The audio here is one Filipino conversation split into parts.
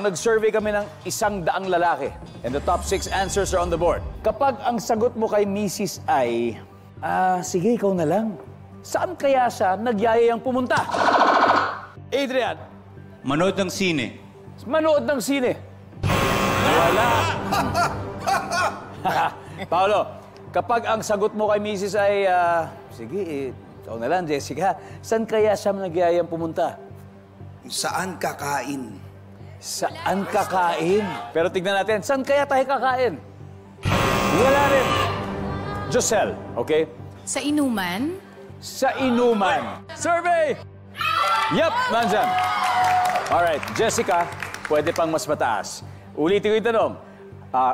Nag-survey kami ng 100 lalaki. And the top 6 answers are on the board. Kapag ang sagot mo kay Mrs. ay, sige, ikaw na lang. Saan kaya siya nagyayayang pumunta? Adrian. Manood ng sine. Manood ng sine. Wala. Paolo, kapag ang sagot mo kay Mrs. ay, sige, ikaw na lang, Jessica. Saan kaya siya nagyayayang pumunta? Saan kakain? Saan kakain? Pero tignan natin, saan kaya tayo kakain? Wala rin. Josel, okay? Sa inuman? Sa inuman. Survey! Yup, nandyan. Alright, Jessica, pwede pang mas mataas. Ulitin ko yung tanong.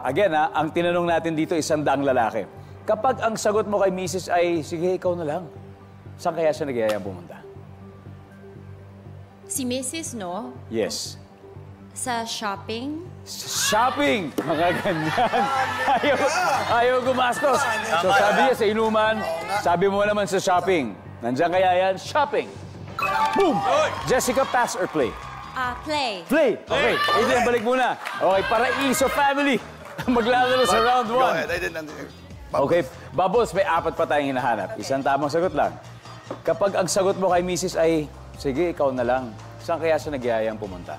Again, ang tinanong natin dito, 100 lalaki. Kapag ang sagot mo kay Mrs. ay, sige, ikaw na lang. Saan kaya siya nagyayang pumunta? Si Mrs., no? Yes. Sa shopping? Shopping! Mga ganyan. Ayaw gumastos. So sabi niya sa inuman, sabi mo naman sa shopping. Nandiyan kaya yan? Shopping. Boom! Jessica, pass or play? Play. Play! Okay, Adrian, balik muna. Okay, Paraiso Family. Maglalaro sa round 1. Go ahead, I didn't understand. Okay, Bubbles, may 4 pa tayong hinahanap. Isang tamang sagot lang. Kapag ang sagot mo kay Mrs. ay, sige, ikaw na lang. Saan kaya siya nagyayang pumunta?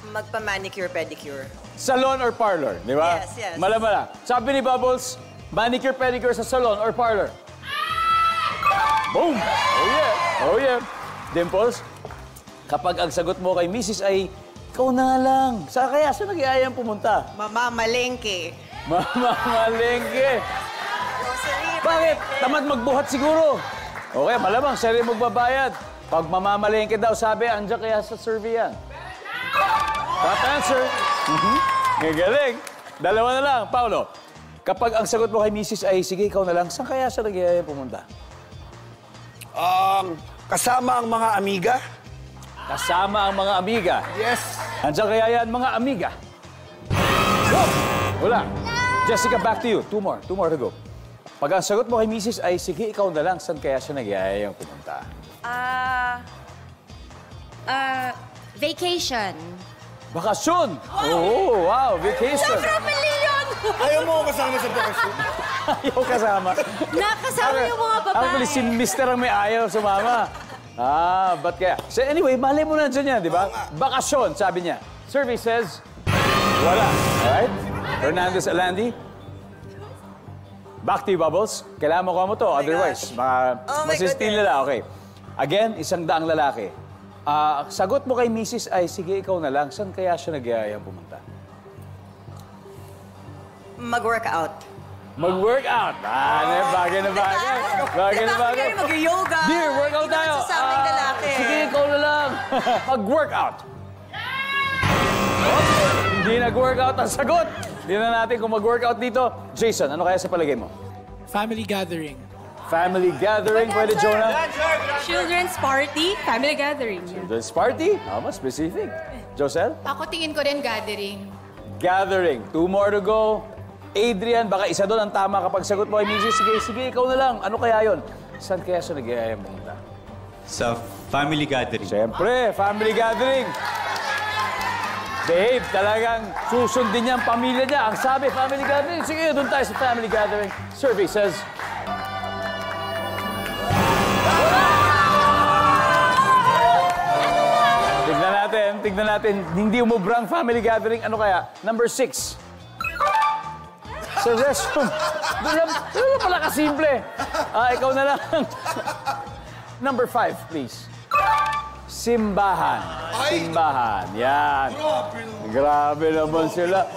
Magpa-manicure, pedicure. Salon or parlor, di ba? Yes, yes. Mala-mala. Sabi ni Bubbles, manicure, pedicure sa salon or parlor? Boom! Oh yeah! Oh yeah! Dimples, kapag ang sagot mo kay Mrs. ay, ikaw na lang. Saan kaya siya nagyayang pumunta? Mamamalengke. Mamamalengke. Grocery. Bakit? Tamad magbuhat siguro. Okay, malamang siya rin magbabayad. Pag mamamalengke daw, sabi, andyan kaya sa survey yan. Top answer. Galing. Dalawa na lang. Paolo, kapag ang sagot mo kay Mrs. ay, sige, ikaw na lang, saan kaya siya nagyayang pumunta? Kasama ang mga amiga? Kasama ang mga amiga. Yes. Andyan kaya yan, mga amiga. Go! Wala. Jessica, back to you. Two more to go. Pag ang sagot mo kay Mrs. ay, sige, ikaw na lang, saan kaya siya nagyayang pumunta? Vacation. Bakasyon! Oh, wow, vacation. Ayaw mo kasama sa bakasyon. Ayaw kasama. Nakasama yung mga babae. Actually, si Mr. ang may ayaw sumama. Ba't kaya? So anyway, malay mo na dyan yan, di ba? Bakasyon, sabi niya. Survey says, wala. Alright? Hernandez Alandi. Back to you, Bubbles. Kailangan mo to, otherwise, masistil nila. Okay. Again, 100 lalaki. Sagot mo kay Mrs. ay, sige, ikaw na lang. Saan kaya siya nagyayang pumunta? Mag-workout. Mag-workout. Bagay na bagay. Bagay na bagay. Mag-yoga. Dear, workout tayo. Magsasabing lalaki. Sige, ikaw na lang. Mag-workout. Hindi nag-workout ang sagot. Hindi na natin kung mag-workout dito. Jason, ano kaya sa palagay mo? Family gathering. Family gathering. Pwede, Jonah? Children's party. Family gathering. Children's party? Mas specific. Josel? Ako tingin ko rin gathering. Gathering. 2 more to go. Adrian, baka isa doon ang tama kapag sagot mo kay Mrs. Sige, ikaw na lang. Ano kaya yon? Saan kaya siya nagyayang pumunta? Sa family gathering. Siyempre, family gathering. Dave, talagang susundin niya ang pamilya niya. Ang sabi, family gathering. Sige, doon tayo sa family gathering. Survey says... Tignan natin. Hindi umubrang family gathering. Ano kaya? Number 6. Sa restroom. Doon pala kasimple. Ikaw na lang. Number 5, please. Simbahan. Simbahan. Yan. Grabe naman sila.